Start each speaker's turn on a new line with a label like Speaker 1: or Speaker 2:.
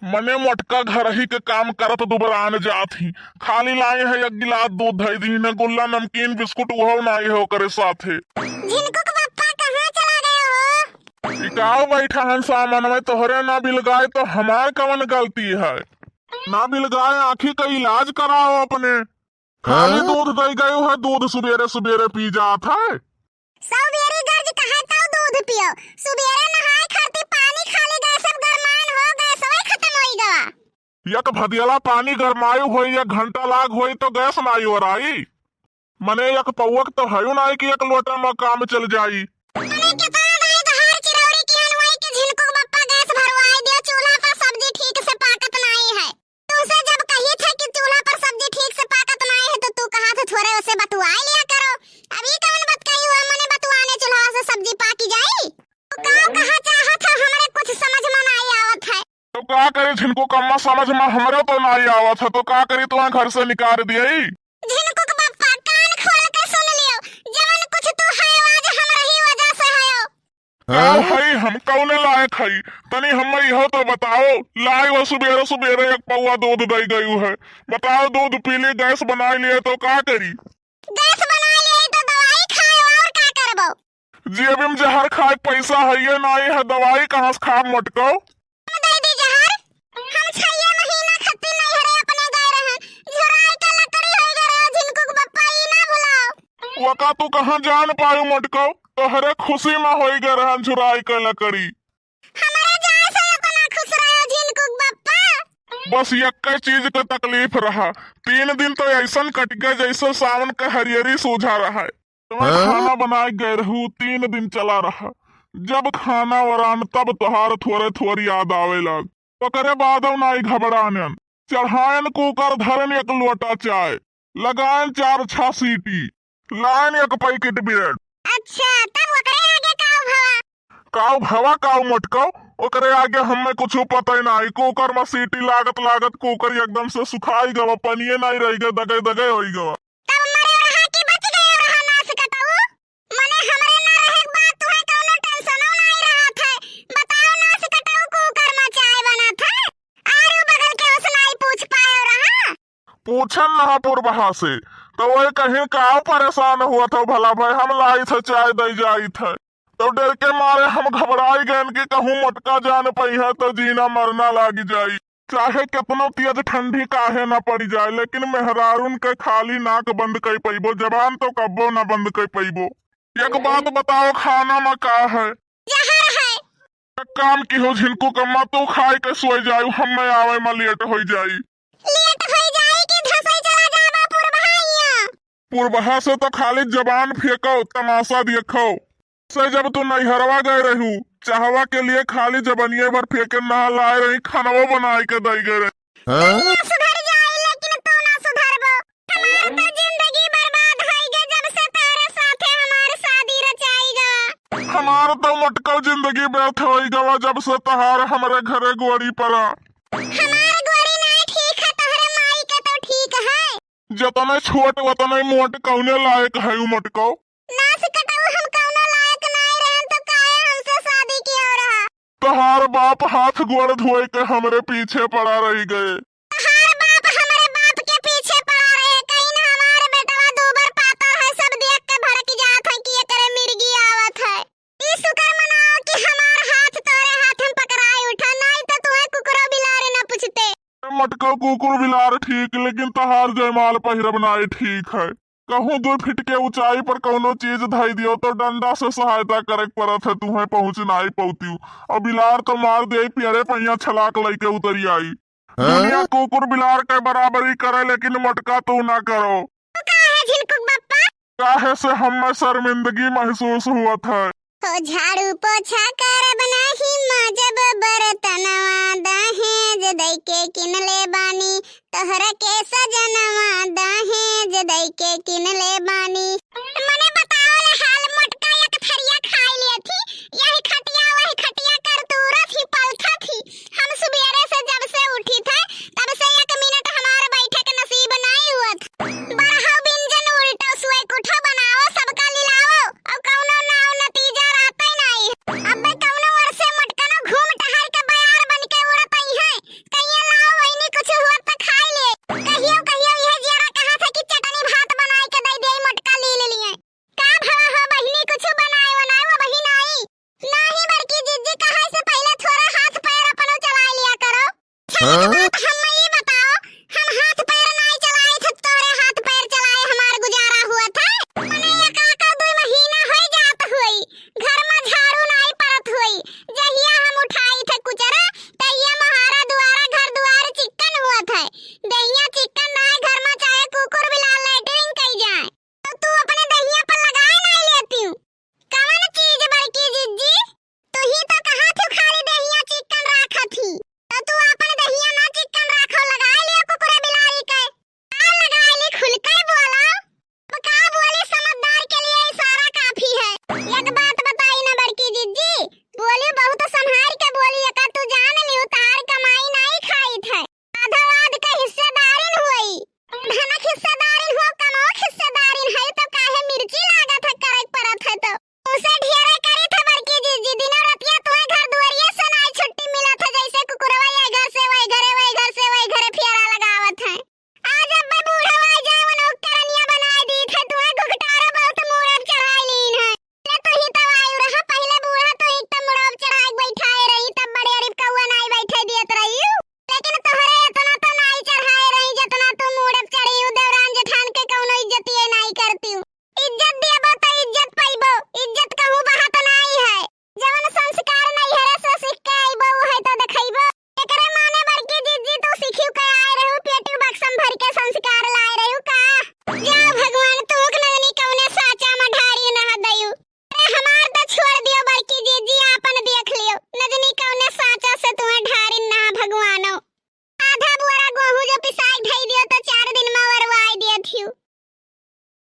Speaker 1: मने मोटका घर ही के काम करत दुबरान जात ही। खाली लाए है एक गिलास दूध धई दी न गुल्ला नमकीन बिस्कुट वो नाई हो करे साथे।
Speaker 2: झिनकुक पप्पा कहाँ चला गए हो?
Speaker 1: इकाओ बैठा हन सामान में तोहरे ना बिल गाय तो हमार कवन गलती है। ना बिल गाय आखिर का इलाज कराओ अपने। खाली दूध दई गए है, दूध सुबेरे सुबेरे पी जात है।
Speaker 2: सवेरे गर्ज कहा तो दूध पियो, सुबेरे नहाए खाती पानी खाली गए सब गरमान हो गए सवई खत्म होई गवा।
Speaker 1: एक भदियाला पानी गरमायु होई या घंटा लाग होई तो गैस नाई हो रही। मने एक पौक तो है नाई कि एक लोटा में काम चल जाई।
Speaker 2: मने के पास है घर चिरौरी की हलवाई के झिनकुक बप्पा गैस भरवाई दियो, चूल्हा पर सब्जी ठीक से पाकत नहीं है। तुमसे जब कही था कि चूल्हा पर सब्जी ठीक से पाकत नहीं है तो तू कहा था थोड़े उसे बतुआई लिया करो। अभी कौन बात कही हुआ मने बतुआने चूल्हा से सब्जी पाकी जाई। तू कहा चाहत है हमरे कुछ समझ में नहीं आवत है।
Speaker 1: तो का करे झिनको कम्मा समझ में हमरे तो नाई आवत है तो का करी तुम्हें घर से निकाल दियई।
Speaker 2: झिनकुक बप्पा कान खोल के सुन लियो, जवन कुछ तू है आज हमरा ही वजह से है।
Speaker 1: हई हम कौने लायक हई तनी हम हो तो बताओ। लाई वो सुबेरे सुबेरे एक पौवा दूध दई गई है। बताओ दूध पी ली गैस बना लिए तो का करी।
Speaker 2: गैस बना लिए तो दवाई खाए और का करबो।
Speaker 1: जेब में जहर खाए पैसा है ये नाई है, दवाई कहाँ से खा मोटको।
Speaker 2: दे दी जहर। हम 6 महीना खत्ती नहीं हरे अपने गए रहन, झुराई का लकड़ी हो गए झिनकुक बप्पा ई ना भुलाओ।
Speaker 1: वका तू कहाँ जान पायु मोटको, तोहरे खुशी में होई गए रहन झुराई के लकड़ी।
Speaker 2: हमारे जाए से अपना खुश रहो झिनकुक बप्पा।
Speaker 1: बस एक चीज का तकलीफ रहा। 3 दिन तो ऐसा कट गया जैसे सावन का हरियरी सूझा रहा है। तुम्हें खाना बनाए गए रहू 3 दिन चला रहा। जब खाना वरान तब तोहार थोड़े थोड़ी याद आवे लग। ओकरे बाद नाई घबरानन चढ़ायन कुकर धरन एक लोटा चाय लगायन 4-6 सीटी लाइन एक पैकेट ब्रेड।
Speaker 2: अच्छा तब ओकरे आगे
Speaker 1: काऊ भवा काऊ मोटको ओकरे आगे हमें कुछ पता ही नहीं। कुकर में सीटी लागत लागत कुकर एकदम से सुखाई गवा, पनिये नहीं रही गए, दगे दगे होई गवा।
Speaker 2: तब मरे रहा कि बच गए रहा ना सकताऊ। मने हमरे ना रहे बात तुम्हें कोनो टेंशन नहीं रहा था। बताओ ना सकताऊ कुकर में चाय बना था आरू बगल के उस नहीं पूछ पाए रहा।
Speaker 1: पूछन ना पूर्वहा से तो वही कहीं काऊ परेशान हुआ था भला भाई। हम लाई थे चाय दई जाई थे तो डर के मारे हम घबराई गए कि कहूँ मोटका जान पई है तो जीना मरना लागी जाई। चाहे कितनो तेज ठंडी काहे ना पड़ी जाए लेकिन मेहरारून के खाली नाक बंद कर पैबो, जबान तो कब्बो ना बंद कर पैबो। एक बात बताओ खाना में का है?
Speaker 2: जहर है।
Speaker 1: एक काम की हो झिनको कम्मा तू खाए के सोई जायू, हम आवे में लेट हो जाई।
Speaker 2: लेट हो जाए कि धसई चला जाबा पुरबहाइया।
Speaker 1: पुरबहा से तो खाली जबान फेंको तमाशा देखो। से जब तू नैहरवा गए रहू चाहवा के लिए खाली जबनिए भर फेंके ना लाए रही, खानवो बनाए के दई गए रही।
Speaker 2: सुधर जाए लेकिन तू ना सुधरबो। हमार तो जिंदगी बर्बाद होई गे जब से तारे साथे हमार शादी रचाई गा।
Speaker 1: हमार तो मोटको जिंदगी व्यर्थ होई गवा जब से तहार हमरे घरे गोड़ी पड़ा।
Speaker 2: हमार गोरी नहीं ठीक है, तोहरे माई के तो ठीक है।
Speaker 1: जतने छोट वतने मोट कौने लायक है मोटको।
Speaker 2: ना सकताऊ हम कौनो लायक नहीं रहन तो काहे हमसे शादी किया रहा।
Speaker 1: तहार बाप हाथ गोड़ धोए के हमरे पीछे पड़ा रही गए।
Speaker 2: हमार बाप हमारे बाप के पीछे पड़ा रहे, कहीं ना हमारे बेटवा दूबर पाता है सब देख के भड़क जात है कि ये करे मिर्गी आवत है। ई शुक्र मनाओ कि हमार हाथ तोरे हाथ में पकड़ाई उठा, नहीं तो तुम्हें कुकरो बिलारे न पूछते।
Speaker 1: मटको कुकुर बिलार ठीक लेकिन तहार जयमाल पहिरब नाई ठीक है। कहूँ 2 फीट के ऊंचाई पर कोनो चीज धई दियो तो डंडा से सहायता करे पड़त है, तुम्हें पहुँच नाई पौती। और बिलार तो मार दे पेड़े पहिया छलाक लई के उतरी आई। दुनिया कुकुर बिलार के बराबरी करे लेकिन मटका तू ना करो।
Speaker 2: तो काहे झिनकुक बप्पा?
Speaker 1: काहे से हमें शर्मिंदगी महसूस हुआ था।
Speaker 2: हो झाड़ू पोछा करब नाही माजब बर्तनवा दहेज दई के किनले बानी तोहरा के सजनवा दहेज दई के किनले बानी। मने बताओ ले हाल मोटका एक थरिया खाई लिए थी, यही खटिया वही खटिया कर दूरा थी पलथा थी। हम सुबेरे से जब से उठी थे तब से 1 मिनट हमारे बैठे के नसीब नहीं हुआ था। बरहा बिंजन उल्टा सुए कुठो बनाओ सबका लिलाओ और कौनो नाव नतीजा रहता ही नहीं। अब कौनो वर्षे मोटका न घूम टहर के बयार बन के उड़त ही है।